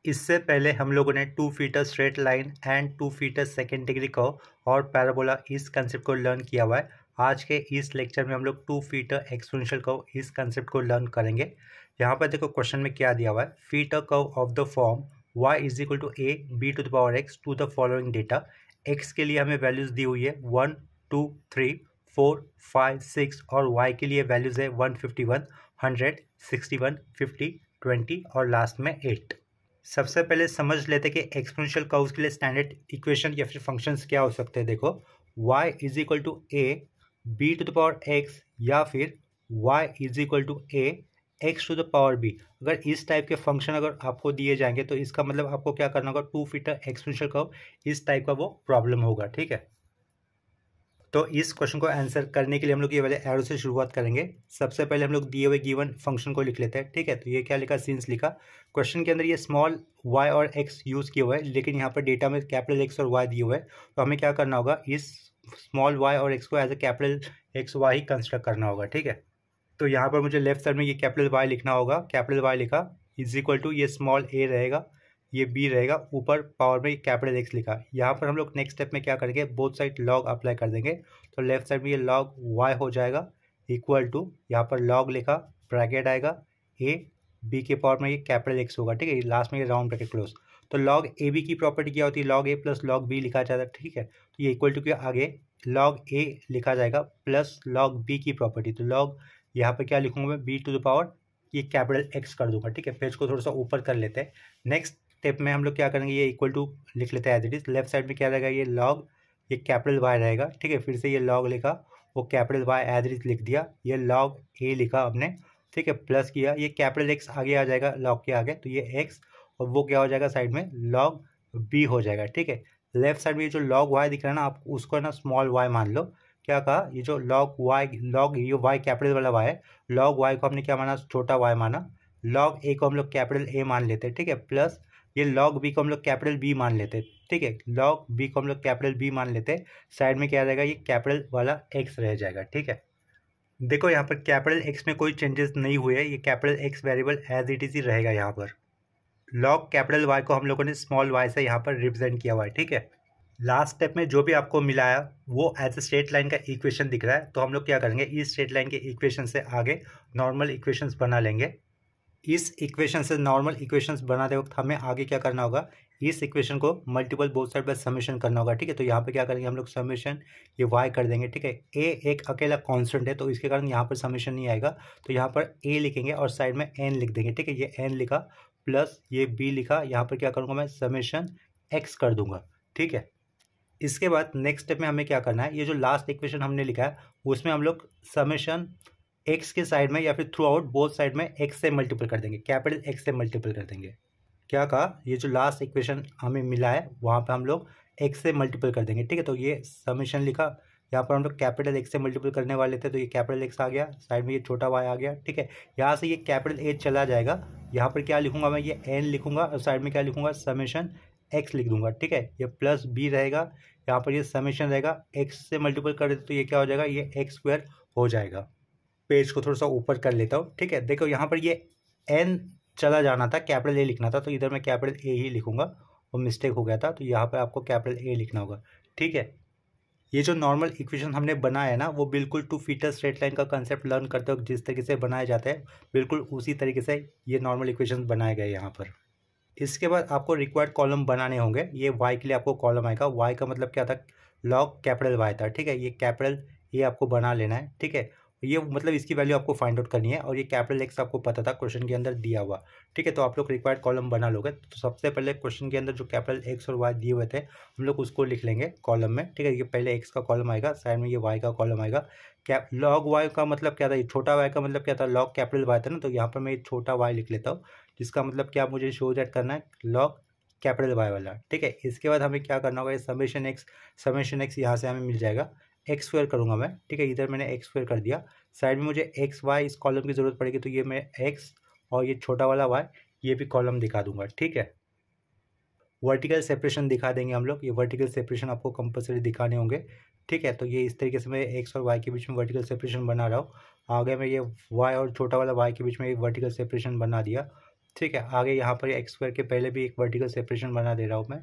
इससे पहले हम लोगों ने 2 feet straight line and 2 feet second degree curve और पैराबोला इस कंसेप्ट को लर्न किया हुआ है। आज के इस लेक्चर में हम लोग 2 फीट एक्सपोनेंशियल कर्व इस कंसेप्ट को लर्न करेंगे। यहाँ पर देखो क्वेश्चन में क्या दिया हुआ है, fit a curve of the form y is equal to a b to the power x to the following data. x के लिए हमें वैल्यूज दी हुई है 1 2 3 4 5 6 और y के लिए वैल्यूज है 151 100 61 50 20 और लास्ट में 8। सबसे पहले समझ लेते कि एक्सपोनेंशियल कर्व्स के लिए स्टैंडर्ड इक्वेशन या फिर फंक्शंस क्या हो सकते हैं। देखो y is equal to a b to the power x या फिर y is equal to a x to the power b। अगर इस टाइप के फंक्शन अगर आपको दिए जाएंगे तो इसका मतलब आपको क्या करना होगा, 2 फीट एक्सपोनेंशियल कर्व इस टाइप का वो प्रॉब्लम होगा। ठीक है, तो इस क्वेश्चन को आंसर करने के लिए हम लोग ये वाले एरो से शुरुआत करेंगे। सबसे पहले हम लोग दिए हुए गिवन फंक्शन को लिख लेते हैं। ठीक है, तो ये क्या लिखा, सिंस लिखा। क्वेश्चन के अंदर ये स्मॉल y और x यूज़ किया हुआ है, लेकिन यहाँ पर डेटा में कैपिटल x और y दिए हुए है, तो हमें क्या करना होगा, इस स्मॉल y और x को as a capital x y ही कंस्ट्रक्ट करना होगा। ठीक है, तो यहाँ पर मुझे लेफ्ट साइड में ये कैपिटल y लिखना होगा। कैपिटल y लिखा इज इक्वल टू ये स्मॉल a रहेगा, ये b रहेगा, ऊपर पावर में कैपिटल x लिखा। यहाँ पर हम लोग नेक्स्ट स्टेप में क्या करेंगे, बोथ साइड लॉग अप्लाई कर देंगे। तो लेफ्ट साइड में ये लॉग y हो जाएगा इक्वल टू, यहाँ पर लॉग लिखा, ब्रैकेट आएगा a b के पावर में ये कैपिटल x होगा। ठीक है, लास्ट में ये राउंड ब्रैकेट क्लोज। तो लॉग ए बी की प्रॉपर्टी क्या होती है, log a plus log B लिखा जाता है। ठीक है, तो ये इक्वल टू के आगे लॉग ए लिखा जाएगा प्लस लॉग बी की प्रॉपर्टी। तो लॉग यहाँ पर क्या लिखूंगा मैं, बी टू द पावर ये कैपिटल एक्स कर दूंगा। ठीक है, पेज को थोड़ा सा ऊपर कर लेते हैं। नेक्स्ट स्टेप में हम लोग क्या करेंगे, ये इक्वल टू लिख लेते हैं as it is. Left side में क्या रहेगा, ये लॉग ये कैपिटल वाई रहेगा। ठीक है, फिर से ये लॉग लिखा, वो capital Y as it is लिख दिया, ये लॉग ए लिखा हमने। ठीक है, प्लस किया, ये कैपिटल एक्स आगे आ जाएगा लॉग के आगे, तो ये एक्स और वो क्या हो जाएगा साइड में लॉग बी हो जाएगा। ठीक है, लेफ्ट साइड में ये जो लॉग वाई दिख रहा है ना, आप उसको ना स्मॉल वाई मान लो। क्या कहा, ये जो लॉग वाई, लॉग ये वाई कैपिटल वाला वाई है, लॉग वाई को हमने क्या माना, छोटा वाई माना। लॉग ए को हम लोग कैपिटल ए मान लेते हैं। ठीक है, प्लस ये लॉग बी को हम लोग कैपिटल बी मान लेते हैं। ठीक है, लॉग बी को हम लोग कैपिटल बी मान लेते हैं। साइड में क्या रहेगा, ये कैपिटल वाला एक्स रह जाएगा। ठीक है, देखो यहाँ पर कैपिटल एक्स में कोई चेंजेस नहीं हुए हैं, ये capital X variable as it is ही रहेगा। यहाँ पर लॉग कैपिटल वाई को हम लोगों ने स्मॉल वाई से यहाँ पर रिप्रेजेंट किया हुआ है। ठीक है, लास्ट स्टेप में जो भी आपको मिला है वो एज ए स्ट्रेट लाइन का इक्वेशन दिख रहा है, तो हम लोग क्या करेंगे, इस स्ट्रेट लाइन के इक्वेशन से आगे नॉर्मल इक्वेशंस बना लेंगे। इस इक्वेशन से नॉर्मल इक्वेशंस बनाते वक्त हमें आगे क्या करना होगा, इस इक्वेशन को मल्टीपल बोथ साइड पर समेशन करना होगा। ठीक है, तो यहाँ पे क्या करेंगे हम लोग, समेशन ये y कर देंगे। ठीक है, a एक अकेला कांस्टेंट है तो इसके कारण यहाँ पर समेशन नहीं आएगा, तो यहाँ पर a लिखेंगे और साइड में n लिख देंगे। ठीक है, ये n लिखा प्लस ये b लिखा, यहाँ पर क्या करूँगा मैं, समेशन x कर दूंगा। ठीक है, इसके बाद नेक्स्ट स्टेप में हमें क्या करना है, ये जो लास्ट इक्वेशन हमने लिखा है उसमें हम लोग समेशन एक्स के साइड में या फिर थ्रू आउट बोथ साइड में एक्स से मल्टीपल कर देंगे, कैपिटल एक्स से मल्टीपल कर देंगे। क्या कहा, ये जो लास्ट इक्वेशन हमें मिला है वहाँ पे हम लोग एक्स से मल्टीपल कर देंगे। ठीक है, तो ये समेशन लिखा, यहाँ पर हम लोग कैपिटल एक्स से मल्टीपल करने वाले थे, तो ये कैपिटल एक्स आ गया, साइड में ये छोटा वाई आ गया। ठीक है, यहाँ से ये कैपिटल ए चला जाएगा, यहाँ पर क्या लिखूंगा मैं, ये एन लिखूंगा और साइड में क्या लिखूंगा, समेशन एक्स लिख दूंगा। ठीक है, ये प्लस बी रहेगा, यहाँ पर ये समेशन रहेगा, एक्स से मल्टीपल कर देते तो ये क्या हो जाएगा, ये एक्स स्क्वायर हो जाएगा। पेज को थोड़ा सा ऊपर कर लेता हूँ। ठीक है, देखो यहाँ पर ये एन चला जाना था, कैपिटल ए लिखना था, तो इधर मैं कैपिटल ए ही लिखूंगा, वो मिस्टेक हो गया था, तो यहाँ पर आपको कैपिटल ए लिखना होगा। ठीक है, ये जो नॉर्मल इक्वेशन हमने बनाया है ना, वो बिल्कुल 2 फीट स्ट्रेट लाइन का कंसेप्ट लर्न करते वक्त जिस तरीके से बनाए जाते हैं बिल्कुल उसी तरीके से ये नॉर्मल इक्वेशन बनाए गए यहाँ पर। इसके बाद आपको रिक्वायर्ड कॉलम बनाने होंगे। ये y के लिए आपको कॉलम आएगा, y का मतलब क्या था, लॉग कैपिटल y था। ठीक है, ये कैपिटल ये आपको बना लेना है। ठीक है, ये मतलब इसकी वैल्यू आपको फाइंड आउट करनी है, और ये कैपिटल एक्स आपको पता था क्वेश्चन के अंदर दिया हुआ। ठीक है, तो आप लोग रिक्वायर्ड कॉलम बना लोगे। तो सबसे पहले क्वेश्चन के अंदर जो कैपिटल एक्स और वाई दिए हुए थे हम लोग उसको लिख लेंगे कॉलम में। ठीक है, ये पहले एक्स का कॉलम आएगा, साइड में ये वाई का कॉलम आएगा। लॉग वाई का मतलब क्या था, ये छोटा वाई का मतलब क्या था, लॉग कैपिटल वाई था ना, तो यहाँ पर मैं छोटा वाई लिख लेता हूँ, जिसका मतलब क्या मुझे शो दैट करना है, लॉग कैपिटल वाई वाला। ठीक है, इसके बाद हमें क्या करना होगा, ये समेशन एक्स यहाँ से हमें मिल जाएगा, एक्स स्क्वायर करूँगा मैं। ठीक है, इधर मैंने एक्स स्क्वायर कर दिया, साइड में मुझे एक्स वाई इस कॉलम की ज़रूरत पड़ेगी, तो ये मैं एक्स और ये छोटा वाला वाई ये भी कॉलम दिखा दूंगा। ठीक है, वर्टिकल सेपरेशन दिखा देंगे हम लोग, ये वर्टिकल सेपरेशन आपको कंपलसरी दिखाने होंगे। ठीक है, तो ये इस तरीके से मैं एक्स और वाई के बीच में वर्टिकल सेपरेशन बना रहा हूँ। आगे मैं ये वाई और छोटा वाला वाई के बीच में एक वर्टिकल सेपरेशन बना दिया। ठीक है। आगे यहाँ पर एक्स स्क्वायर के पहले भी एक वर्टिकल सेपरेशन बना दे रहा हूँ मैं।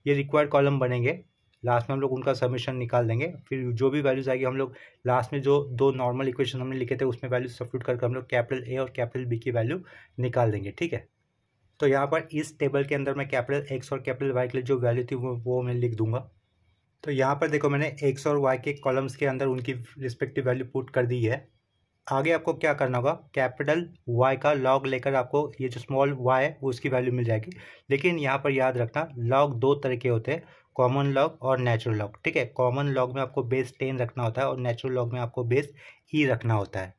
ये रिक्वायर्ड कॉलम बनेंगे, लास्ट में हम लोग उनका समेशन निकाल देंगे। फिर जो भी वैल्यूज आएगी हम लोग लास्ट में जो दो नॉर्मल इक्वेशन हमने लिखे थे उसमें वैल्यू सब्स्टिट्यूट करके हम लोग कैपिटल ए और कैपिटल बी की वैल्यू निकाल देंगे। ठीक है। तो यहाँ पर इस टेबल के अंदर मैं कैपिटल एक्स और कैपिटल वाई के लिए जो वैल्यू थी वो मैं लिख दूंगा। तो यहाँ पर देखो मैंने एक्स और वाई के कॉलम्स के अंदर उनकी रिस्पेक्टिव वैल्यू पुट कर दी है। आगे आपको क्या करना होगा, कैपिटल वाई का लॉग लेकर आपको ये जो स्मॉल वाई है उसकी वैल्यू मिल जाएगी। लेकिन यहाँ पर याद रखना लॉग दो तरह के होते हैं, कॉमन लॉग और नेचुरल लॉग। ठीक है। कॉमन लॉग में आपको बेस 10 रखना होता है और नेचुरल लॉग में आपको बेस ई रखना होता है।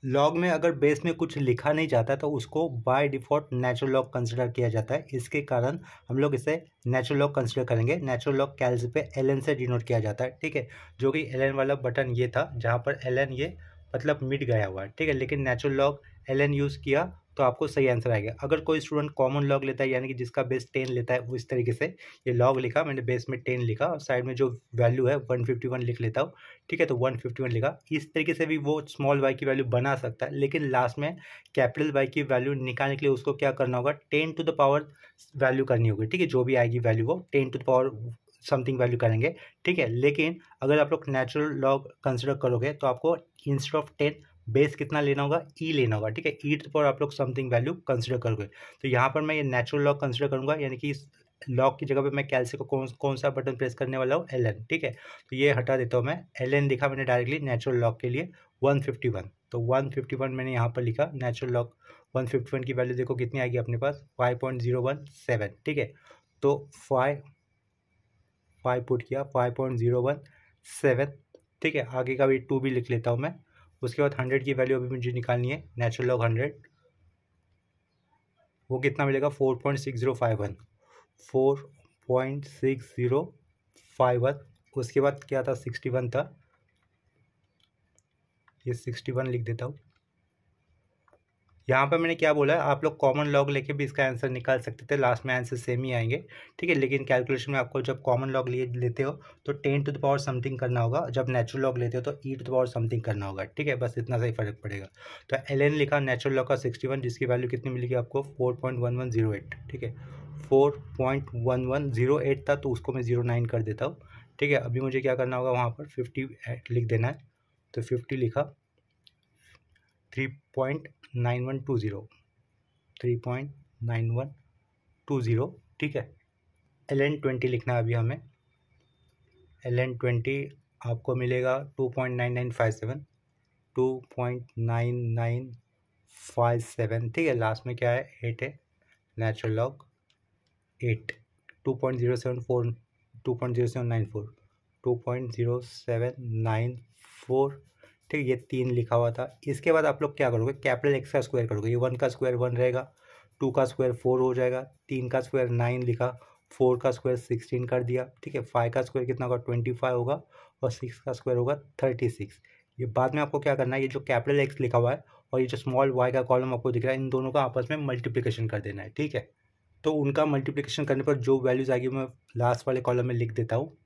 लॉग में अगर बेस में कुछ लिखा नहीं जाता तो उसको by default natural log consider किया जाता है। इसके कारण हम लोग इसे नेचुरल लॉग कंसिडर करेंगे। नेचुरल लॉग कैल्सी पे एल से डिनोट किया जाता है। ठीक है। जो कि एल वाला बटन ये था जहाँ पर एल ये मतलब मिट गया हुआ है। ठीक है। लेकिन नेचुरल लॉग एल यूज़ किया तो आपको सही आंसर आएगा। अगर कोई स्टूडेंट कॉमन लॉग लेता है यानी कि जिसका बेस 10 लेता है वो इस तरीके से ये लॉग लिखा, मैंने बेस में 10 लिखा और साइड में जो वैल्यू है 151 लिख लेता हूँ। ठीक है। तो 151 लिखा, इस तरीके से भी वो स्मॉल वाई की वैल्यू बना सकता है। लेकिन लास्ट में कैपिटल वाई की वैल्यू निकालने के लिए उसको क्या करना होगा, 10 टू द पावर वैल्यू करनी होगी। ठीक है। जो भी आएगी वैल्यू वो 10 to the power something value करेंगे। ठीक है। लेकिन अगर आप लोग नेचुरल लॉग कंसिडर करोगे तो आपको इंस्टेड ऑफ 10 बेस कितना लेना होगा, ई लेना होगा। ठीक है। ई टू पावर आप लोग समथिंग वैल्यू कंसिडर करोगे। तो यहाँ पर मैं ये नेचुरल लॉग कंसिडर करूँगा यानी कि इस लॉग की जगह पे मैं कैल्सी को कौन सा बटन प्रेस करने वाला हूँ, एल एन। ठीक है। तो ये हटा देता हूँ मैं, एल एन लिखा मैंने डायरेक्टली नेचुरल लॉग के लिए 151। तो 151 मैंने यहाँ पर लिखा नेचुरल लॉग 151 की वैल्यू देखो कितनी आएगी अपने पास 5.017। ठीक है। तो 5 पुट किया 5.017। ठीक है। आगे का भी 2 भी लिख लेता हूँ मैं। उसके बाद 100 की वैल्यू अभी मुझे निकालनी है, नेचुरल लॉग 100 वो कितना मिलेगा 4.6051। 4.6051। उसके बाद क्या था 61 था, ये 61 लिख देता हूँ। यहाँ पर मैंने क्या बोला है, आप लोग कॉमन लॉग लेके भी इसका आंसर निकाल सकते थे, लास्ट में आंसर सेम ही आएंगे। ठीक है। लेकिन कैलकुलेशन में आपको जब कॉमन लॉग लेते हो तो 10 टू द पावर समथिंग करना होगा, जब नेचुरल लॉग लेते हो तो ई टू द पावर समथिंग करना होगा। ठीक है। बस इतना सा ही फर्क पड़ेगा। तो एल एन लिखा नेचुरल लॉग का 61 जिसकी वैल्यू कितनी मिलेगी आपको 4.1108। ठीक है। 4.1108 था तो उसको मैं 09 कर देता हूँ। ठीक है। अभी मुझे क्या करना होगा, वहाँ पर 50 लिख देना है। तो 50 लिखा 3.9120 3.9120। ठीक है। एल एन 20 लिखना है अभी हमें। एल एन 20 आपको मिलेगा 2.9957 2.9957। ठीक है। लास्ट में क्या है 8 है, नेचुरल लॉग 8 2.074 2.0794 2.0794। ठीक है। ये 3 लिखा हुआ था। इसके बाद आप लोग क्या करोगे, कैपिटल एक्स का स्क्वायर करोगे। ये 1 का स्क्वायर 1 रहेगा, 2 का स्क्वायर 4 हो जाएगा, 3 का स्क्वायर 9 लिखा, 4 का स्क्वायर 16 कर दिया। ठीक है। 5 का स्क्वायर कितना होगा 25 होगा और 6 का स्क्वायर होगा 36। ये बाद में आपको क्या करना है, ये जो कैपिटल एक्स लिखा हुआ है और ये जो स्मॉल वाई का कॉलम आपको दिख रहा है इन दोनों का आपस में मल्टीप्लिकेशन कर देना है। ठीक है। तो उनका मल्टीप्लिकेशन करने पर जो वैल्यूज़ आएगी मैं लास्ट वाले कॉलम में लिख देता हूँ।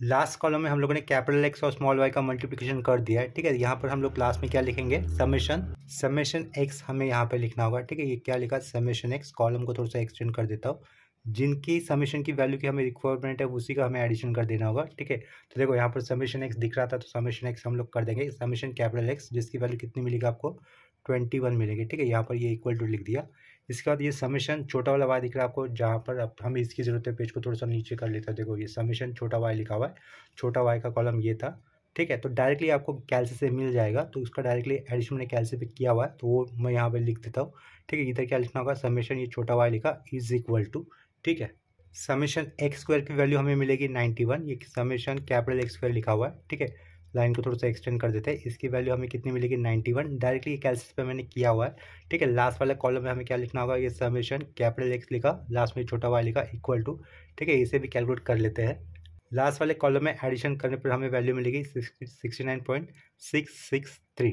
लास्ट कॉलम में हम लोगों ने कैपिटल एक्स और स्मॉल वाई का मल्टीप्लिकेशन कर दिया है। ठीक है। यहाँ पर हम लोग लास्ट में क्या लिखेंगे, समेशन एक्स हमें यहाँ पे लिखना होगा। ठीक है। ये क्या लिखा समेशन एक्स, कॉलम को थोड़ा सा एक्सटेंड कर देता हूँ। जिनकी समेशन की वैल्यू की हमें रिक्वायरमेंट है उसी का हमें एडिशन कर देना होगा। ठीक है। तो देखो यहाँ पर समेशन एक्स दिख रहा था तो समेशन एक्स हम लोग कर देंगे समेशन कैपिटल एक्स जिसकी वैल्यू कितनी मिलेगी आपको 21 मिलेगी। ठीक है। यहाँ पर ये इक्वल टू लिख दिया। इसके बाद ये समेशन छोटा वाला वाई दिख रहा है आपको, जहाँ पर अब हमें इसकी ज़रूरत है, पेज को थोड़ा सा नीचे कर लेता है। देखो ये समेशन छोटा वाई लिखा हुआ है, छोटा वाई का कॉलम ये था। ठीक है। तो डायरेक्टली आपको कैल्सी से मिल जाएगा, तो उसका डायरेक्टली एडिशन मैंने कैल्सी पे किया हुआ है तो वो मैं यहाँ पे लिख देता हूँ। ठीक है। इधर क्या लिखना होगा, समेशन ये छोटा वाई लिखा इज इक्वल टू, ठीक है, समेशन एक्स स्क्वायर की वैल्यू हमें मिलेगी 91। ये समेशन कैपिटल एक्स स्क्वायर लिखा हुआ है। ठीक है। लाइन को थोड़ा सा एक्सटेंड कर देते हैं, इसकी वैल्यू हमें कितनी मिलेगी 91। डायरेक्टली कैल्सियस पे मैंने किया हुआ है। ठीक है। लास्ट वाले कॉलम में हमें क्या लिखना होगा, ये समेशन कैपिटल एक्स लिखा, लास्ट में छोटा वाई लिखा इक्वल टू। ठीक है। इसे भी कैलकुलेट कर लेते हैं। लास्ट वाले कॉलम में एडिशन करने पर हमें वैल्यू मिलेगी 69.663।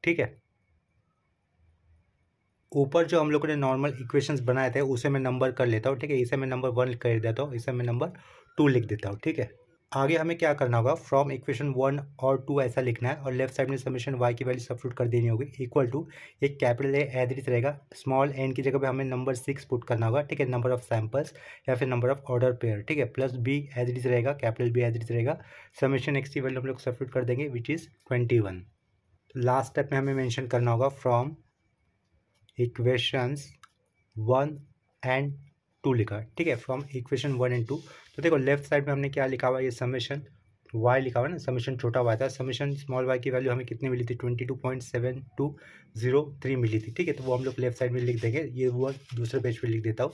ठीक है। ऊपर जो हम लोगों ने नॉर्मल इक्वेशंस बनाए थे उसे मैं नंबर कर लेता हूँ। ठीक है। इसे मैं नंबर 1 कर देता हूँ, इसे मैं नंबर 2 लिख देता हूँ। ठीक है। आगे हमें क्या करना होगा, फ्रॉम इक्वेशन 1 और 2 ऐसा लिखना है और लेफ्ट साइड में समेशन y की वैल्यू सब्स्टिट्यूट कर देनी होगी, इक्वल टू एक capital A as it is रहेगा, स्मॉल n की जगह पे हमें नंबर 6 पुट करना होगा, ठीक है, नंबर ऑफ सैंपल्स या फिर नंबर ऑफ ऑर्डर पेयर, ठीक है, plus b as it is रहेगा, capital B as it is रहेगा, समेशन x की वैल्यू हम लोग सब्स्टिट्यूट कर देंगे विच इज़ 21। लास्ट स्टेप में हमें मेंशन करना होगा फ्रॉम इक्वेशंस 1 एंड 2 लिखा, ठीक है, फ्रॉम इक्वेशन 1 एंड 2। तो देखो लेफ्ट साइड में हमने क्या लिखा हुआ है, ये समेशन y लिखा हुआ है ना, समेशन छोटा y था, समेशन स्मॉल y की वैल्यू हमें कितनी मिली थी, 22.7203 मिली थी, ठीक है, तो वो हम लोग लेफ्ट साइड में लिख देंगे, ये वो दूसरे पेज पे लिख देता हूँ।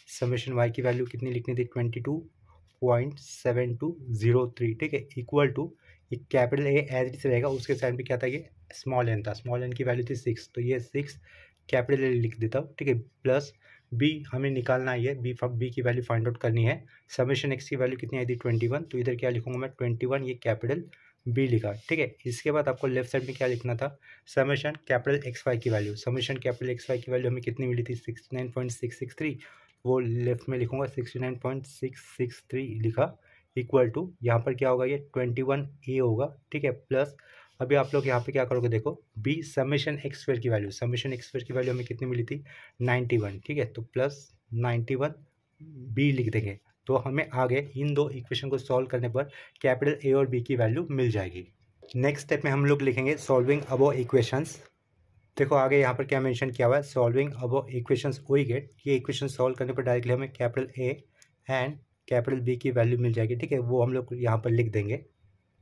समेशन y की वैल्यू कितनी लिखनी थी, 22.7203, ठीक है, इक्वल टू एक कैपिटल ए एज इट रहेगा, उसके साइड पे क्या था, ये स्मॉल n था, स्मॉल n की वैल्यू थी 6, तो ये 6 कैपिटल ए लिख देता हूँ, ठीक है, प्लस बी हमें निकालना है, बी की वैल्यू फाइंड आउट करनी है, समेशन एक्स की वैल्यू कितनी आई थी 21, तो इधर क्या लिखूंगा मैं 21, ये कैपिटल बी लिखा, ठीक है। इसके बाद आपको लेफ्ट साइड में क्या लिखना था, समेशन कैपिटल एक्स वाई की value, summation capital X Y की वैल्यू हमें कितनी मिली थी 69.663, वो लेफ्ट में लिखूंगा 69.663 लिखा, इक्वल टू यहाँ पर क्या होगा, ये 21A होगा, ठीक है, प्लस अभी आप लोग यहाँ पे क्या करोगे, देखो बी समेशन एक्स स्क्वायर की वैल्यू, समेशन एक्स स्क्वायर की वैल्यू हमें कितनी मिली थी 91, ठीक है, तो प्लस 91 बी लिख देंगे, तो हमें आगे इन दो इक्वेशन को सॉल्व करने पर कैपिटल ए और बी की वैल्यू मिल जाएगी। नेक्स्ट स्टेप में हम लोग लिखेंगे सॉल्विंग अबो इक्वेशंस। देखो आगे यहाँ पर क्या मेंशन किया हुआ है, solving above equations we get, ये इक्वेशन सॉल्व करने पर डायरेक्टली हमें capital A and capital B की वैल्यू मिल जाएगी, ठीक है, वो हम लोग यहाँ पर लिख देंगे।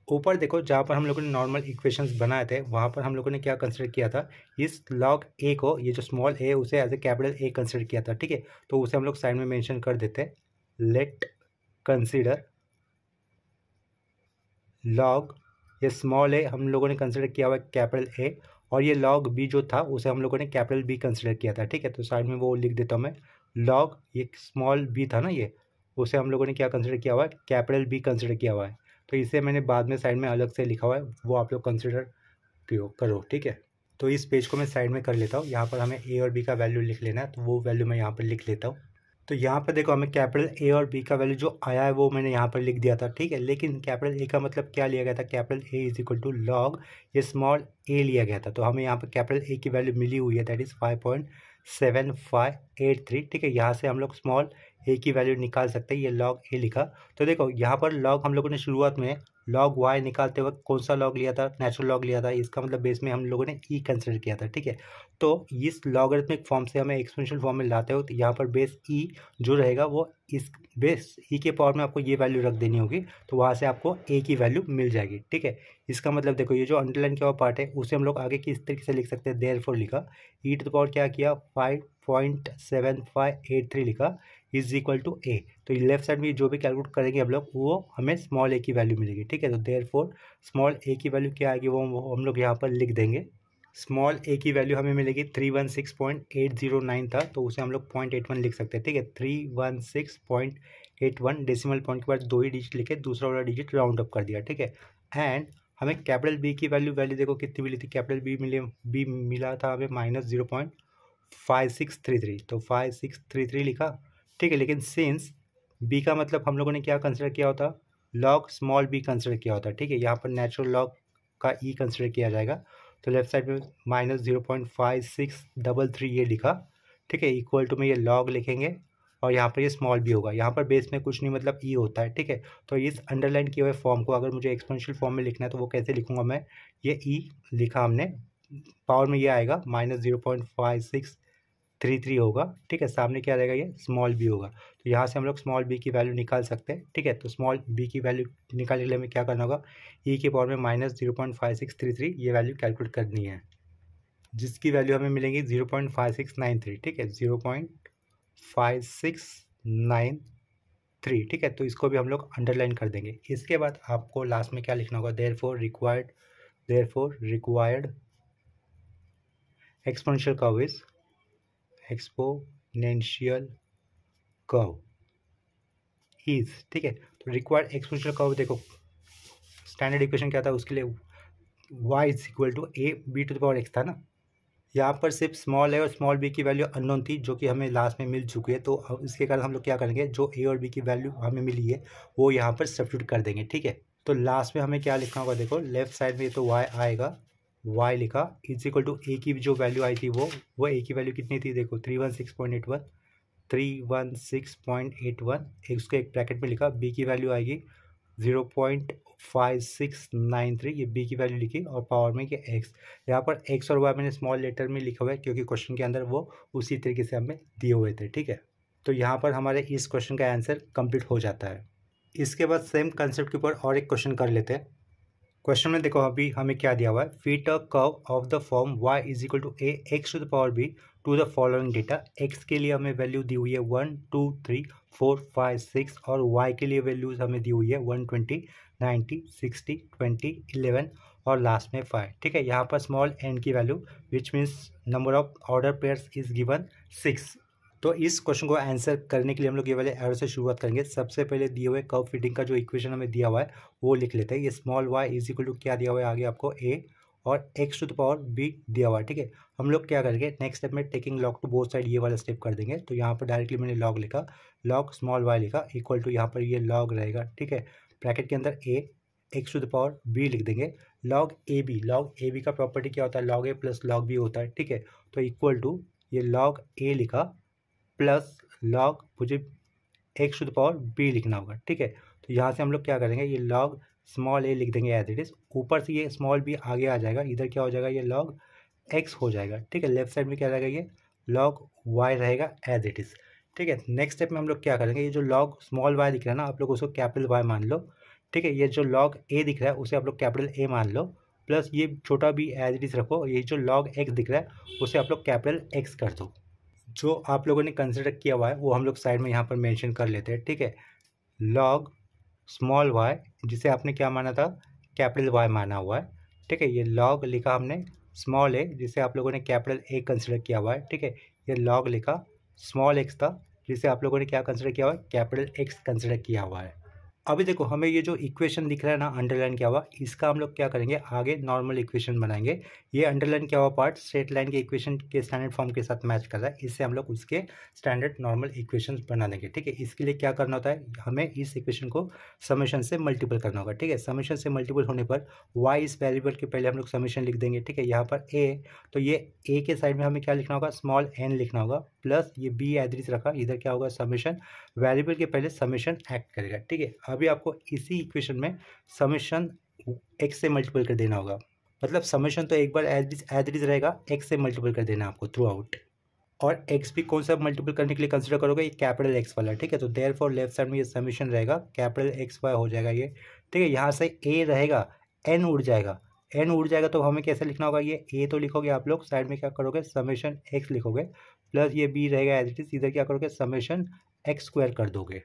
ऊपर देखो जहाँ पर हम लोगों ने नॉर्मल इक्वेशंस बनाए थे, वहाँ पर हम लोगों ने क्या कंसिडर किया था, इस लॉग ए को, ये जो स्मॉल ए उसे as a capital A consider किया था, ठीक है, तो उसे हम लोग साइड में मेंशन कर देते हैं, लेट कंसिडर लॉग, ये स्मॉल ए हम लोगों ने कंसिडर किया हुआ है कैपिटल ए, और ये लॉग बी जो था उसे हम लोगों ने कैपिटल बी कंसिडर किया था, ठीक है, तो साइड में वो लिख देता हूँ मैं, लॉग ये स्मॉल बी था ना, ये उसे हम लोगों ने क्या कंसिडर किया हुआ है, कैपिटल बी कंसिडर किया हुआ है, तो इसे मैंने बाद में साइड में अलग से लिखा हुआ है, वो आप लोग कंसिडर करो, ठीक है। तो इस पेज को मैं साइड में कर लेता हूँ, यहाँ पर हमें ए और बी का वैल्यू लिख लेना है, तो वो वैल्यू मैं यहाँ पर लिख लेता हूँ। तो यहाँ पर देखो हमें कैपिटल ए और बी का वैल्यू जो आया है वो मैंने यहाँ पर लिख दिया था, ठीक है, लेकिन कैपिटल ए का मतलब क्या लिया गया था, capital A is equal to log ये स्मॉल ए लिया गया था, तो हमें यहाँ पर कैपिटल ए की वैल्यू मिली हुई है, दैट इज़ 5.7583, ठीक है, यहाँ से हम लोग स्मॉल ए की वैल्यू निकाल सकते हैं, ये लॉग ए लिखा। तो देखो यहाँ पर लॉग हम लोगों ने शुरुआत में लॉग वाई निकालते वक्त कौन सा लॉग लिया था, नेचुरल लॉग लिया था, इसका मतलब बेस में हम लोगों ने ई कंसिडर किया था, ठीक है, तो इस लॉगरिथमिक फॉर्म से हमें एक्सपोनेंशियल फॉर्म में लाते हो, तो यहाँ पर बेस ई जो रहेगा वो इस बेस ई के पावर में आपको ये वैल्यू रख देनी होगी, तो वहाँ से आपको ए की वैल्यू मिल जाएगी, ठीक है। इसका मतलब देखो ये जो अंडरलाइन किया हुआ पार्ट है उसे हम लोग आगे किस तरीके से लिख सकते हैं, देयरफॉर लिखा, ई टू द पावर क्या किया 5.7583 लिखा इज इक्वल टू ए, तो लेफ्ट साइड में जो भी कैलकुलेट करेंगे हम लोग वो हमें स्मॉल ए की वैल्यू मिलेगी, ठीक है, तो देयरफॉर स्मॉल ए की वैल्यू क्या आएगी वो हम लोग यहाँ पर लिख देंगे, स्मॉल ए की वैल्यू हमें मिलेगी 316.809 था, तो उसे हम लोग 0.81 लिख सकते हैं, ठीक है, 316.81 डेसिमल पॉइंट के बाद 2 ही डिजिट लिखे, दूसरा वाला डिजिट राउंड अप कर दिया, ठीक है, एंड हमें कैपिटल बी की वैल्यू देखो कितनी मिली थी, कैपिटल बी मिला था हमें -0.5633, तो 5633 लिखा, ठीक है, लेकिन सिंस बी का मतलब हम लोगों ने क्या कंसिडर किया होता, लॉग स्मॉल बी कंसिडर किया होता, ठीक है, यहाँ पर नेचुरल लॉग का ई कंसिडर किया जाएगा, तो लेफ्ट साइड में -0.5633 ये लिखा, ठीक है, इक्वल टू में ये लॉग लिखेंगे और यहाँ पर ये स्मॉल बी होगा, यहाँ पर बेस में कुछ नहीं मतलब ई होता है, ठीक है, तो इस अंडरलाइन किए हुए फॉर्म को अगर मुझे एक्सपोनेंशियल फॉर्म में लिखना है तो वो कैसे लिखूंगा मैं, ये ई लिखा हमने, पावर में ये आएगा -0.5633 होगा, ठीक है, सामने क्या रहेगा ये स्मॉल बी होगा, तो यहाँ से हम लोग स्मॉल बी की वैल्यू निकाल सकते हैं, ठीक है, तो स्मॉल बी की वैल्यू निकालने के लिए हमें क्या करना होगा, ई के पावर में -0.5633 ये वैल्यू कैलकुलेट करनी है, जिसकी वैल्यू हमें मिलेगी 0.5693, ठीक है, 0.5693, ठीक है, तो इसको भी हम लोग अंडरलाइन कर देंगे। इसके बाद आपको लास्ट में क्या लिखना होगा, therefore required exponential curve is exponential curve is, ठीक है, तो रिक्वायर्ड एक्सपोनेंशियल कर्व देखो स्टैंडर्ड इक्वेशन क्या था उसके लिए y is equal to A B to the power X था ना, यहाँ पर सिर्फ स्मॉल ए और स्मॉल बी की वैल्यू अननोन थी, जो कि हमें लास्ट में मिल चुकी है। तो अब इसके कारण हम लोग क्या करेंगे, जो ए और बी की वैल्यू हमें मिली है वो यहाँ पर सब्स्टिट्यूट कर देंगे, ठीक है। तो लास्ट में हमें क्या लिखना होगा, देखो लेफ्ट साइड में तो वाई आएगा, वाई लिखा इज इक्वल टू ए की जो वैल्यू आई थी वो ए की वैल्यू कितनी थी, देखो 316.81, 316.81, उसको एक ब्रैकेट में लिखा। बी की वैल्यू आएगी 0.5693, ये बी की वैल्यू लिखी और पावर में ये एक्स। यहाँ पर एक्स और वाई मैंने स्मॉल लेटर में लिखा हुआ है क्योंकि क्वेश्चन के अंदर वो उसी तरीके से हमें दिए हुए थे, ठीक है। तो यहाँ पर हमारे इस क्वेश्चन का आंसर कंप्लीट हो जाता है। इसके बाद सेम कंसेप्ट के ऊपर और एक क्वेश्चन कर लेते हैं। क्वेश्चन में देखो अभी हमें क्या दिया हुआ है, fit a curve of the form y is equal to A x to the power b to the following data. x के लिए हमें वैल्यू दी हुई है 1 2 3 4 5 6 और y के लिए वैल्यूज हमें दी हुई है 120 90 60 20 11 और लास्ट में 5, ठीक है। यहाँ पर स्मॉल n की value which means number of order pairs is given 6। तो इस क्वेश्चन को आंसर करने के लिए हम लोग ये वाले एरर से शुरुआत करेंगे। सबसे पहले दिए हुए कर्व फिटिंग का जो इक्वेशन हमें दिया हुआ है वो लिख लेते हैं। ये small y is equal to क्या दिया हुआ है आगे आपको a और x to the power b दिया हुआ है, ठीक है। हम लोग क्या करेंगे, नेक्स्ट स्टेप में taking log to both side ये वाला स्टेप कर देंगे। तो यहाँ पर डायरेक्टली मैंने लॉग लिखा, लॉग स्मॉल y लिखा इक्वल टू यहाँ पर ये लॉग रहेगा, ठीक है। ब्रैकेट के अंदर a x to the power b लिख देंगे। लॉग ए बी का प्रॉपर्टी क्या होता है, log a plus log b होता है, ठीक है। तो इक्वल टू ये लॉग ए लिखा प्लस लॉग मुझे x to the power b लिखना होगा, ठीक है। तो यहाँ से हम लोग क्या करेंगे, ये लॉग स्मॉल ए लिख देंगे एज इट इज़, ऊपर से ये स्मॉल बी आगे आ जाएगा, इधर क्या हो जाएगा, ये लॉग एक्स हो जाएगा, ठीक है। लेफ्ट साइड में क्या रहेगा, ये लॉग वाई रहेगा एज इट इज़, ठीक है। नेक्स्ट स्टेप में हम लोग क्या करेंगे, ये जो लॉग स्मॉल वाई दिख रहा है ना, आप लोग उसको कैपिटल वाई मान लो, ठीक है। ये जो लॉग ए दिख रहा है उसे आप लोग कैपिटल ए मान लो, प्लस ये छोटा बी एज इट इज़ रखो। ये जो लॉग एक्स दिख रहा है उसे आप लोग कैपिटल एक्स कर दो। जो आप लोगों ने कंसिडर किया हुआ है वो हम लोग साइड में यहाँ पर मेंशन कर लेते हैं, ठीक है। लॉग स्मॉल वाई जिसे आपने क्या माना था, कैपिटल वाई माना हुआ है, ठीक है। ये लॉग लिखा हमने स्मॉल ए जिसे आप लोगों ने कैपिटल ए कंसिडर किया हुआ है, ठीक है। ये लॉग लिखा स्मॉल एक्स था जिसे आप लोगों ने क्या कंसिडर किया हुआ है, कैपिटल एक्स कंसिडर किया हुआ है। अभी देखो हमें ये जो इक्वेशन दिख रहा है ना अंडरलाइन किया हुआ, इसका हम लोग क्या करेंगे, आगे नॉर्मल इक्वेशन बनाएंगे। ये अंडरलाइन किया हुआ पार्ट स्ट्रेट लाइन के इक्वेशन के स्टैंडर्ड फॉर्म के साथ मैच कर रहा है, इससे हम लोग उसके स्टैंडर्ड नॉर्मल इक्वेशन बना देंगे, ठीक है। इसके लिए क्या करना होता है, हमें इस इक्वेशन को समेशन से मल्टीपल करना होगा, ठीक है। समेशन से मल्टीपल होने पर वाई इस वेरिएबल के पहले हम लोग समेशन लिख देंगे, ठीक है। यहाँ पर ए, तो ये ए के साइड में हमें क्या लिखना होगा, स्मॉल एन लिखना होगा, प्लस ये बी एड्रेस रखा, इधर क्या होगा समेशन, वेरिएबल के पहले समेशन एक्ट करेगा, ठीक है। अभी आपको इसी इक्वेशन में समेशन एक्स से मल्टीपल कर देना होगा, मतलब समेशन तो एक बार एज इट इज रहेगा, एक्स से मल्टीपल कर देना आपको थ्रू आउट। और एक्स भी कौन सा मल्टीपल करने के लिए कंसिडर करोगे, ये कैपिटल एक्स वाला, ठीक है। तो देयरफॉर लेफ्ट साइड में ये समेशन रहेगा, कैपिटल एक्स वाई हो जाएगा ये, ठीक है। यहाँ से ए रहेगा, एन उड़ जाएगा, एन उड़ जाएगा तो हमें कैसे लिखना होगा, ये ए तो लिखोगे आप लोग, साइड में क्या करोगे समेशन एक्स लिखोगे, प्लस ये बी रहेगा एज इट इज, इधर क्या करोगे समेशन एक्स स्क्वायर कर दोगे।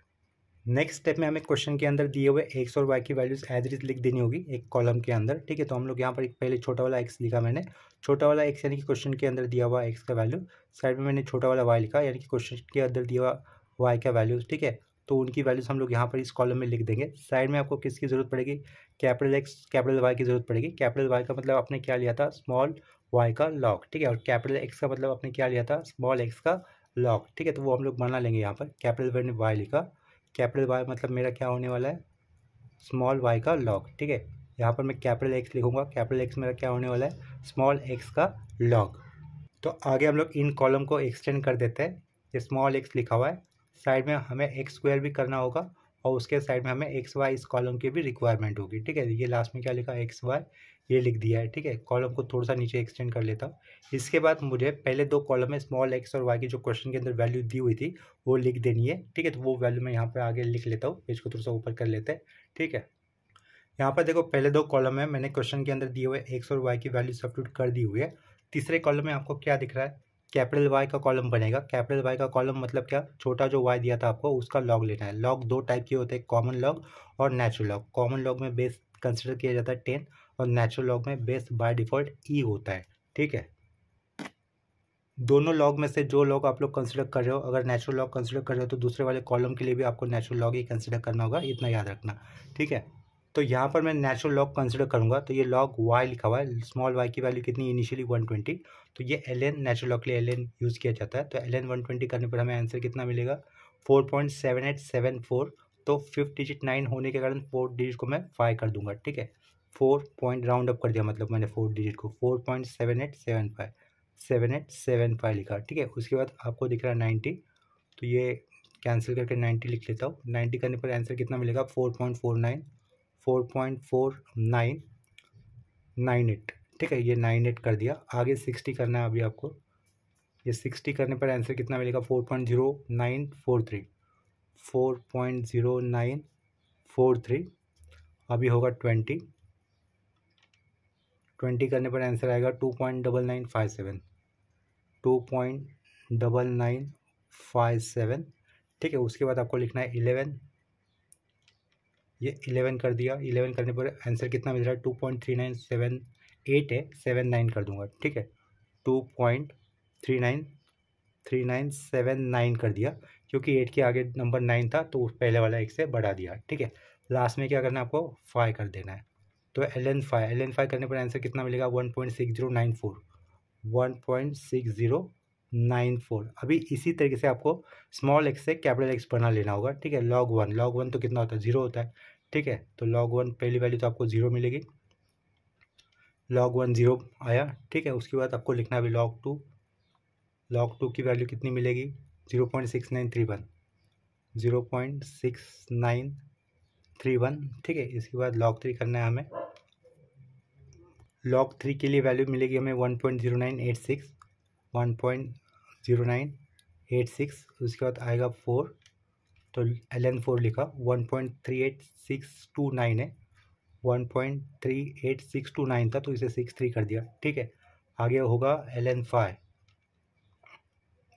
नेक्स्ट स्टेप में हमें क्वेश्चन के अंदर दिए हुए एक्स और वाई की वैल्यूज एज इट इज लिख देनी होगी एक कॉलम के अंदर, ठीक है। तो हम लोग यहाँ पर एक पहले छोटा वाला एक्स लिखा मैंने, छोटा वाला एक्स यानी कि क्वेश्चन के अंदर दिया हुआ एक्स का वैल्यू, साइड में मैंने छोटा वाला वाई लिखा यानी कि क्वेश्चन के अंदर दिया हुआ वाई का वैल्यूज, ठीक है। तो उनकी वैल्यूज हम लोग यहाँ पर इस कॉलम में लिख देंगे। साइड में आपको किसकी जरूरत पड़ेगी, कैपिटल एक्स कैपिटल वाई की जरूरत पड़ेगी। कैपिटल वाई का मतलब आपने क्या लिया था, स्मॉल वाई का लॉग, ठीक है। और कैपिटल एक्स का मतलब आपने क्या लिया था, स्मॉल एक्स का लॉग, ठीक है। तो वो हम लोग बना लेंगे यहाँ पर, कैपिटल वाई लिखा, कैपिटल वाई मतलब मेरा क्या होने वाला है, स्मॉल वाई का लॉग, ठीक है। यहाँ पर मैं कैपिटल एक्स लिखूंगा, कैपिटल एक्स मेरा क्या होने वाला है, स्मॉल एक्स का लॉग। तो आगे हम लोग इन कॉलम को एक्सटेंड कर देते हैं। ये स्मॉल एक्स लिखा हुआ है, साइड में हमें एक्स स्क्वायर भी करना होगा और उसके साइड में हमें एक्स वाई इस कॉलम की भी रिक्वायरमेंट होगी, ठीक है। ये लास्ट में क्या लिखा है, एक्स वाई ये लिख दिया है, ठीक है। कॉलम को थोड़ा सा नीचे एक्सटेंड कर लेता हूँ। इसके बाद मुझे पहले दो कॉलम में स्मॉल एक्स और वाई की जो क्वेश्चन के अंदर वैल्यू दी हुई थी वो लिख देनी है, ठीक है। तो वो वैल्यू मैं यहाँ पर आगे लिख लेता हूँ, पेज को थोड़ा सा ऊपर कर लेते हैं, ठीक है। यहाँ पर देखो पहले दो कॉलम में मैंने क्वेश्चन के अंदर दिए हुए एक्स और वाई की वैल्यू सब्स्टिट्यूट कर दी हुई है। तीसरे कॉलम में आपको क्या दिख रहा है, कैपिटल वाई का कॉलम बनेगा। कैपिटल वाई का कॉलम मतलब क्या, छोटा जो वाई दिया था आपको उसका लॉग लेना है। लॉग दो टाइप के होते हैं, कॉमन लॉग और नेचुरल लॉग। कॉमन लॉग में बेस कंसिडर किया जाता है 10 और नेचुरल लॉग में बेस बाय डिफॉल्ट ई होता है, ठीक है। दोनों लॉग में से जो लॉग आप लोग कंसिडर कर रहे हो, अगर नेचुरल लॉग कंसिडर कर रहे हो तो दूसरे वाले कॉलम के लिए भी आपको नेचुरल लॉग ही कंसिडर करना होगा, इतना याद रखना, ठीक है। तो यहाँ पर मैं नेचुरल लॉग कंसिडर करूँगा, तो ये लॉग y लिखा हुआ है, स्मॉल y की वैल्यू कितनी इनिशियली 120, तो ये ln नेचुरल लॉग के लिए ln यूज़ किया जाता है। तो ln 120 करने पर हमें आंसर कितना मिलेगा 4.7874। तो फिफ्थ डिजिट 9 होने के कारण फोर्थ डिजिट को मैं 5 कर दूंगा, ठीक है। 4 पॉइंट राउंड अप कर दिया, मतलब मैंने फोर्थ डिजिट को 4.7875 लिखा, ठीक है। उसके बाद आपको दिख रहा है 90, तो ये कैंसिल करके 90 लिख लेता हूँ। 90 करने पर आंसर कितना मिलेगा 4.98, ठीक है। ये 98 कर दिया। आगे 60 करना है अभी आपको। ये 60 करने पर आंसर कितना मिलेगा 4.0943, 4.0943। अभी होगा 20 करने पर आंसर आएगा 2.9957, 2.9957, ठीक है। उसके बाद आपको लिखना है 11, ये 11 कर दिया। 11 करने पर आंसर कितना मिल रहा है 2.3978 है, 79 कर दूंगा, ठीक है। 2.3979 कर दिया, क्योंकि 8 के आगे नंबर 9 था तो पहले वाला 1 से बढ़ा दिया, ठीक है। लास्ट में क्या करना है आपको 5 कर देना है। तो ln 5 करने पर आंसर कितना मिलेगा 1.6094, 1.6094। अभी इसी तरीके से आपको स्मॉल एक्स से कैपिटल एक्स बना लेना होगा, ठीक है। log 1 तो कितना होता है 0 होता है, ठीक है। तो log 1 पहली वैल्यू तो आपको 0 मिलेगी, log 1 0 आया, ठीक है। उसके बाद आपको लिखना है अभी log 2 की वैल्यू कितनी मिलेगी 0.6931, 0.6931, ठीक है। इसके बाद log 3 करना है हमें। log 3 के लिए वैल्यू मिलेगी हमें 1.0986, 1.0986। उसके बाद आएगा 4, तो ln 4 लिखा, 1.38629 है, 1.38629 था तो इसे 63 कर दिया, ठीक है। आगे होगा ln 5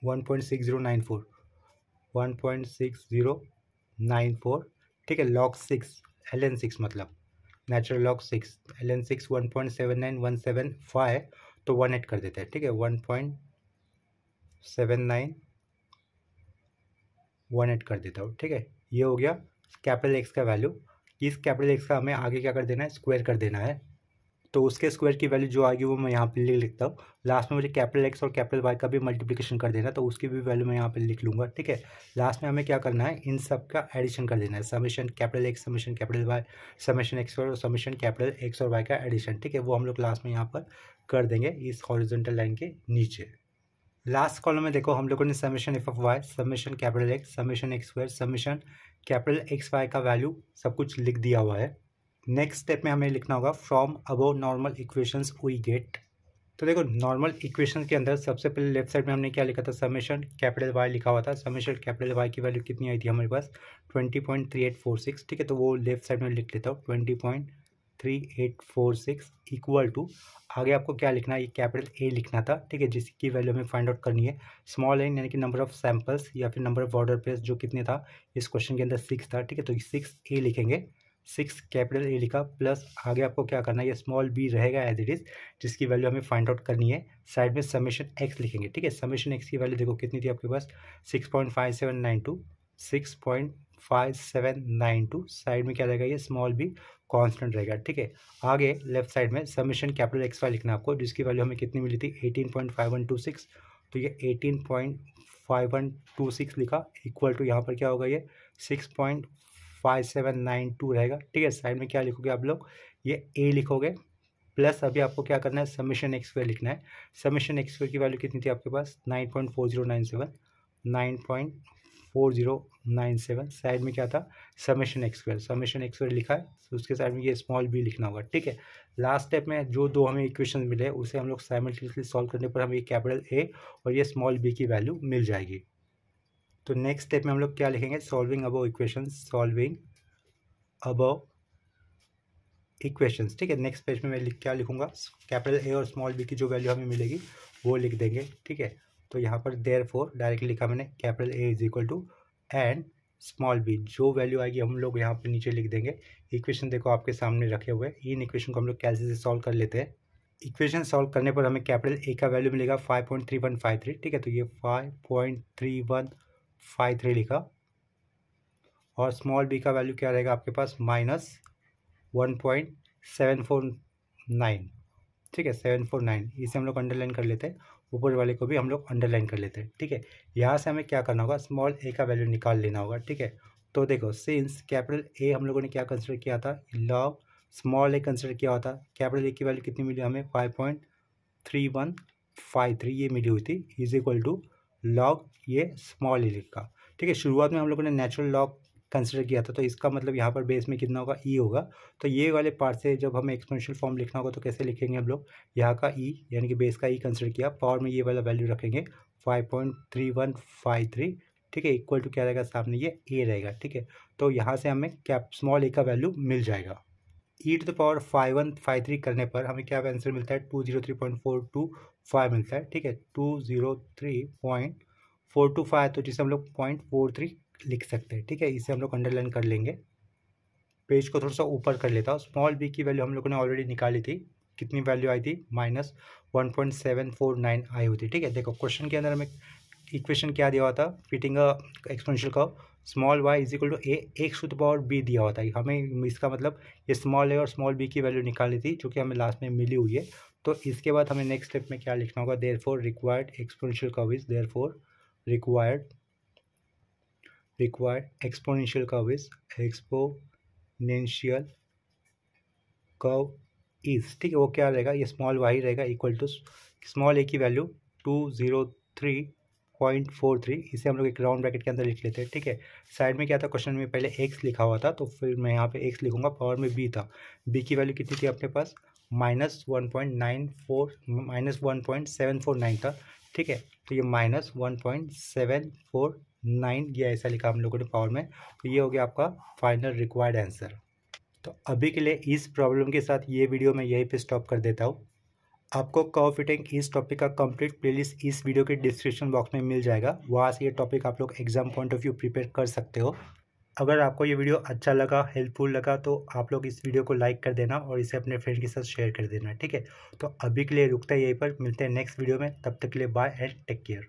1.6094, 1.6094, ठीक है। log 6 ln 6 मतलब नेचुरल log 6, ln 6 1.79175, तो 18 कर देते हैं, ठीक है। 1.7918 कर देता हूँ, ठीक है। ये हो गया कैपिटल एक्स का वैल्यू। इस कैपिटल एक्स का हमें आगे क्या कर देना है स्क्वायर कर देना है, तो उसके स्क्वायर की वैल्यू जो आएगी वो मैं यहाँ पे लिखता हूँ। लास्ट में मुझे कैपिटल एक्स और कैपिटल वाई का भी मल्टीप्लिकेशन कर देना, तो उसकी भी वैल्यू मैं यहाँ पे लिख लूँगा, ठीक है। लास्ट में हमें क्या करना है इन सब का एडिशन कर देना है, summation capital X, summation capital Y, summation X और समेशन कैपिटल एक्स और वाई का एडिशन, ठीक है। वो हम लोग लास्ट में यहाँ पर कर देंगे इस हॉरिजॉन्टल लाइन के नीचे। लास्ट कॉलम में देखो हम लोगों ने summation f of y, summation capital X, summation x square, summation capital X Y का वैल्यू सब कुछ लिख दिया हुआ है। नेक्स्ट स्टेप में हमें लिखना होगा from above normal equations we get. तो देखो नॉर्मल इक्वेशंस के अंदर सबसे पहले लेफ्ट साइड में हमने क्या लिखा था समेशन कैपिटल वाई लिखा हुआ था। समेशन कैपिटल वाई की वैल्यू कितनी आई थी हमारे पास 20.3846, ठीक है। तो वो लेफ्ट साइड में लिख लेता हूँ 20.3846 इक्वल टू, आगे आपको क्या लिखना है ये कैपिटल ए लिखना था, ठीक है, जिसकी वैल्यू हमें फाइंड आउट करनी है। स्मॉल एन यानी कि नंबर ऑफ सैंपल्स या फिर नंबर ऑफ ऑर्डर पेयर्स जो कितने था इस क्वेश्चन के अंदर 6 था, ठीक है। तो 6 ए लिखेंगे, 6 कैपिटल ए लिखा, प्लस आगे आपको क्या करना है ये स्मॉल बी रहेगा एज इट इज़, जिसकी वैल्यू हमें फाइंड आउट करनी है। साइड में समेशन एक्स लिखेंगे, ठीक है। समेशन एक्स की वैल्यू देखो कितनी थी आपके पास 6.5792, 6.5792। साइड में क्या रहेगा ये स्मॉल बी कांस्टेंट रहेगा, ठीक है। आगे लेफ्ट साइड में समेशन कैपिटल एक्स वाई लिखना आपको, जिसकी वैल्यू हमें कितनी मिली थी 18.5126, तो ये 18.5126 लिखा इक्वल टू यहाँ पर क्या होगा ये 6.5792 रहेगा, ठीक है। साइड में क्या लिखोगे आप लोग ये ए लिखोगे, प्लस अभी आपको क्या करना है समेशन एक्स स्क्वायर लिखना है। समेशन एक्स स्क्वायर की वैल्यू कितनी थी आपके पास 9.4097, 9.4097। साइड में क्या था समेशन एक्स स्क्वायर लिखा है, तो उसके साइड में ये स्मॉल बी लिखना होगा, ठीक है। लास्ट स्टेप में जो दो हमें इक्वेशन मिले उसे हम लोग साइमल्टेनियसली सॉल्व करने पर हमें ये कैपिटल ए और ये स्मॉल बी की वैल्यू मिल जाएगी। तो नेक्स्ट स्टेप में हम लोग क्या लिखेंगे solving above equations, solving above equations, ठीक है। नेक्स्ट पेज में मैं क्या लिखूंगा कैपिटल ए और स्मॉल बी की जो वैल्यू हमें मिलेगी वो लिख देंगे, ठीक है। तो यहाँ पर देयरफॉर डायरेक्टली लिखा मैंने capital A is equal to and small b, जो वैल्यू आएगी हम लोग यहाँ पर नीचे लिख देंगे। इक्वेशन देखो आपके सामने रखे हुए, इन इक्वेशन को हम लोग कैसे से सॉल्व कर लेते हैं। इक्वेशन सॉल्व करने पर हमें कैपिटल ए का वैल्यू मिलेगा 5.3153, ठीक है। तो ये 5.3153 लिखा, और स्मॉल बी का वैल्यू क्या रहेगा आपके पास 1.749, ठीक है 749, इसे हम लोग अंडरलाइन कर लेते हैं, ऊपर वाले को भी हम लोग अंडरलाइन कर लेते हैं, ठीक है। यहाँ से हमें क्या करना होगा, स्मॉल ए का वैल्यू निकाल लेना होगा, ठीक है। तो देखो सिंस कैपिटल ए हम लोगों ने क्या कंसिडर किया था, लॉग स्मॉल ए कंसिडर किया होता, कैपिटल ए की वैल्यू कितनी मिली हमें 5.3153 ये मिली हुई थी, इज इक्वल टू लॉग ये स्मॉल ए लिखा, ठीक है। शुरुआत में हम लोगों ने नेचुरल लॉग कंसिडर किया था, तो इसका मतलब यहाँ पर बेस में कितना होगा, ई होगा। तो ये वाले पार्ट से जब हमें एक्सपोनेंशियल फॉर्म लिखना होगा तो कैसे लिखेंगे हम लोग, यहाँ का ई यानी कि बेस का ई कंसिडर किया, पावर में ये वाला वैल्यू रखेंगे 5.3153, ठीक है, इक्वल टू क्या रहेगा, सामने ये ए रहेगा, ठीक है। तो यहाँ से हमें क्या स्मॉल ए का वैल्यू मिल जाएगा। ई टू द पावर 5153 करने पर हमें क्या आंसर मिलता है, 203.425 मिलता है, ठीक है, 203.425, तो जिसे हम लोग 0.43 लिख सकते हैं, ठीक है। इसे हम लोग अंडरलाइन कर लेंगे, पेज को थोड़ा सा ऊपर कर लेता हूँ। स्मॉल बी की वैल्यू हम लोगों ने ऑलरेडी निकाली थी, कितनी वैल्यू आई थी, -1.749 आई हुई थी, ठीक है। देखो क्वेश्चन के अंदर हमें इक्वेशन क्या दिया हुआ था, fitting exponential curve small y is equal to A x to the power b दिया हुआ था। हमें इसका मतलब ये स्मॉल ए और स्मॉल बी की वैल्यू निकाली थी, जो कि हमें लास्ट में मिली हुई है। तो इसके बाद हमें नेक्स्ट स्टेप में क्या लिखना होगा, therefore required exponential curve is, therefore required exponential curve is, exponential curve is, ठीक है, वो क्या रहेगा, ये स्मॉल वाई रहेगा, इक्वल टू स्मॉल ए की वैल्यू 203.43, इसे हम लोग एक राउंड ब्रैकेट के अंदर लिख लेते हैं, ठीक है। साइड में क्या था, क्वेश्चन में पहले एक्स लिखा हुआ था, तो फिर मैं यहाँ पे एक्स लिखूंगा, पावर में बी था, बी की वैल्यू कितनी थी अपने पास, -1.749 था, ठीक है। तो ये -1.749 ये ऐसा लिखा हम लोगों ने पावर में, तो ये हो गया आपका फाइनल रिक्वायर्ड आंसर। तो अभी के लिए इस प्रॉब्लम के साथ ये वीडियो मैं यहीं पे स्टॉप कर देता हूँ। आपको कर्व फिटिंग इस टॉपिक का कंप्लीट प्लेलिस्ट इस वीडियो के डिस्क्रिप्शन बॉक्स में मिल जाएगा, वहाँ से ये टॉपिक आप लोग exam point of view prepare कर सकते हो। अगर आपको ये वीडियो अच्छा लगा, हेल्पफुल लगा, तो आप लोग इस वीडियो को लाइक कर देना और इसे अपने फ्रेंड के साथ शेयर कर देना, ठीक है। तो अभी के लिए रुकते हैं यहीं पर, मिलते हैं नेक्स्ट वीडियो में, तब तक के लिए बाय एंड टेक केयर।